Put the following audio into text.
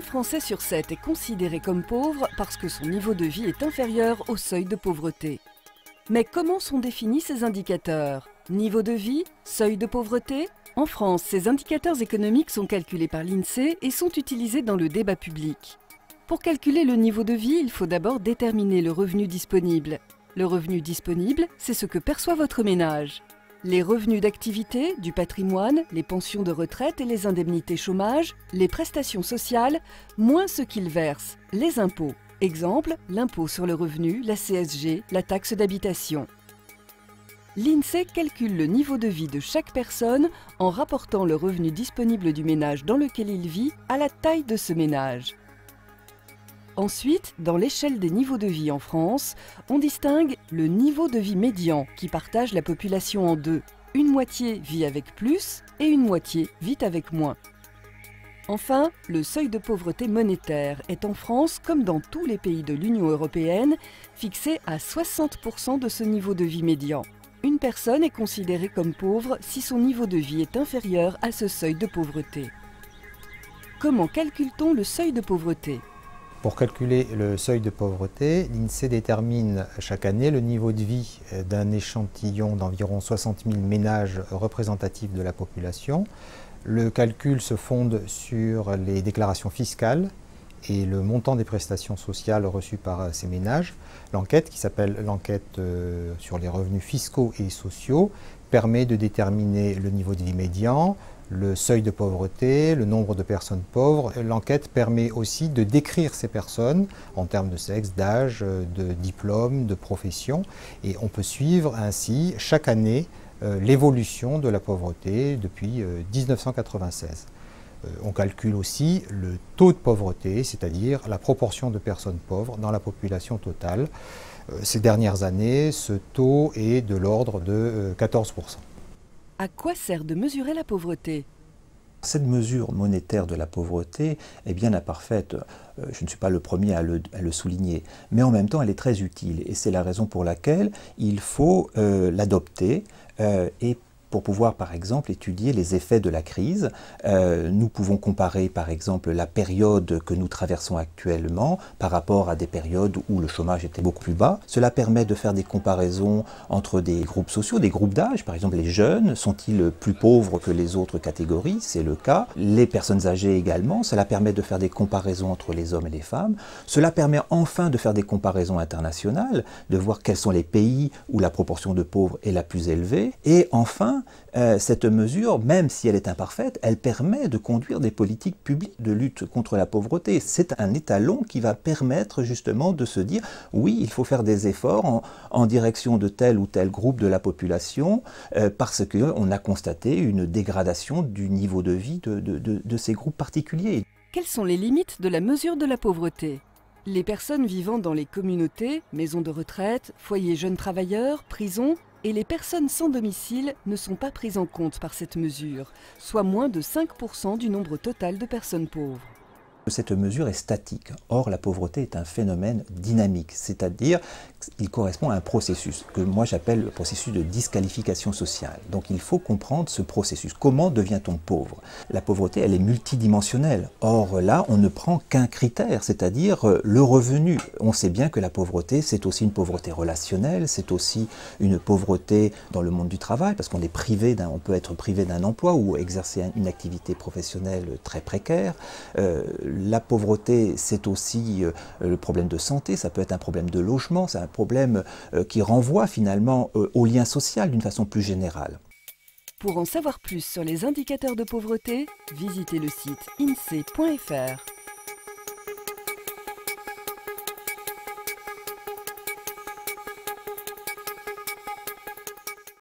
Français sur 7 est considéré comme pauvre parce que son niveau de vie est inférieur au seuil de pauvreté. Mais comment sont définis ces indicateurs? Niveau de vie? Seuil de pauvreté? En France, ces indicateurs économiques sont calculés par l'INSEE et sont utilisés dans le débat public. Pour calculer le niveau de vie, il faut d'abord déterminer le revenu disponible. Le revenu disponible, c'est ce que perçoit votre ménage. Les revenus d'activité, du patrimoine, les pensions de retraite et les indemnités chômage, les prestations sociales, moins ce qu'ils versent, les impôts. Exemple, l'impôt sur le revenu, la CSG, la taxe d'habitation. L'INSEE calcule le niveau de vie de chaque personne en rapportant le revenu disponible du ménage dans lequel il vit à la taille de ce ménage. Ensuite, dans l'échelle des niveaux de vie en France, on distingue le niveau de vie médian qui partage la population en deux. Une moitié vit avec plus et une moitié vit avec moins. Enfin, le seuil de pauvreté monétaire est en France, comme dans tous les pays de l'Union européenne, fixé à 60% de ce niveau de vie médian. Une personne est considérée comme pauvre si son niveau de vie est inférieur à ce seuil de pauvreté. Comment calcule-t-on le seuil de pauvreté ? Pour calculer le seuil de pauvreté, l'INSEE détermine chaque année le niveau de vie d'un échantillon d'environ 60 000 ménages représentatifs de la population. Le calcul se fonde sur les déclarations fiscales et le montant des prestations sociales reçues par ces ménages. L'enquête, qui s'appelle l'enquête sur les revenus fiscaux et sociaux, permet de déterminer le niveau de vie médian, le seuil de pauvreté, le nombre de personnes pauvres. L'enquête permet aussi de décrire ces personnes en termes de sexe, d'âge, de diplôme, de profession. Et on peut suivre ainsi chaque année l'évolution de la pauvreté depuis 1996. On calcule aussi le taux de pauvreté, c'est-à-dire la proportion de personnes pauvres dans la population totale. Ces dernières années, ce taux est de l'ordre de 14%. À quoi sert de mesurer la pauvreté ? Cette mesure monétaire de la pauvreté est bien imparfaite. Je ne suis pas le premier à le souligner, mais en même temps elle est très utile et c'est la raison pour laquelle il faut l'adopter et pour pouvoir, par exemple, étudier les effets de la crise. Nous pouvons comparer, par exemple, la période que nous traversons actuellement par rapport à des périodes où le chômage était beaucoup plus bas. Cela permet de faire des comparaisons entre des groupes sociaux, des groupes d'âge. Par exemple, les jeunes sont-ils plus pauvres que les autres catégories? C'est le cas. Les personnes âgées également. Cela permet de faire des comparaisons entre les hommes et les femmes. Cela permet enfin de faire des comparaisons internationales, de voir quels sont les pays où la proportion de pauvres est la plus élevée. Et enfin, cette mesure, même si elle est imparfaite, elle permet de conduire des politiques publiques de lutte contre la pauvreté. C'est un étalon qui va permettre justement de se dire oui, il faut faire des efforts en direction de tel ou tel groupe de la population parce qu'on a constaté une dégradation du niveau de vie de ces groupes particuliers. Quelles sont les limites de la mesure de la pauvreté ? Les personnes vivant dans les communautés, maisons de retraite, foyers jeunes travailleurs, prisons, et les personnes sans domicile ne sont pas prises en compte par cette mesure, soit moins de 5% du nombre total de personnes pauvres. Cette mesure est statique. Or, la pauvreté est un phénomène dynamique, c'est-à-dire qu'il correspond à un processus que moi j'appelle le processus de disqualification sociale. Donc il faut comprendre ce processus. Comment devient-on pauvre? La pauvreté, elle est multidimensionnelle. Or là, on ne prend qu'un critère, c'est-à-dire le revenu. On sait bien que la pauvreté, c'est aussi une pauvreté relationnelle, c'est aussi une pauvreté dans le monde du travail, parce qu'on est privé on peut être privé d'un emploi ou exercer une activité professionnelle très précaire. La pauvreté, c'est aussi le problème de santé, ça peut être un problème de logement, c'est un problème qui renvoie finalement au lien social d'une façon plus générale. Pour en savoir plus sur les indicateurs de pauvreté, visitez le site insee.fr.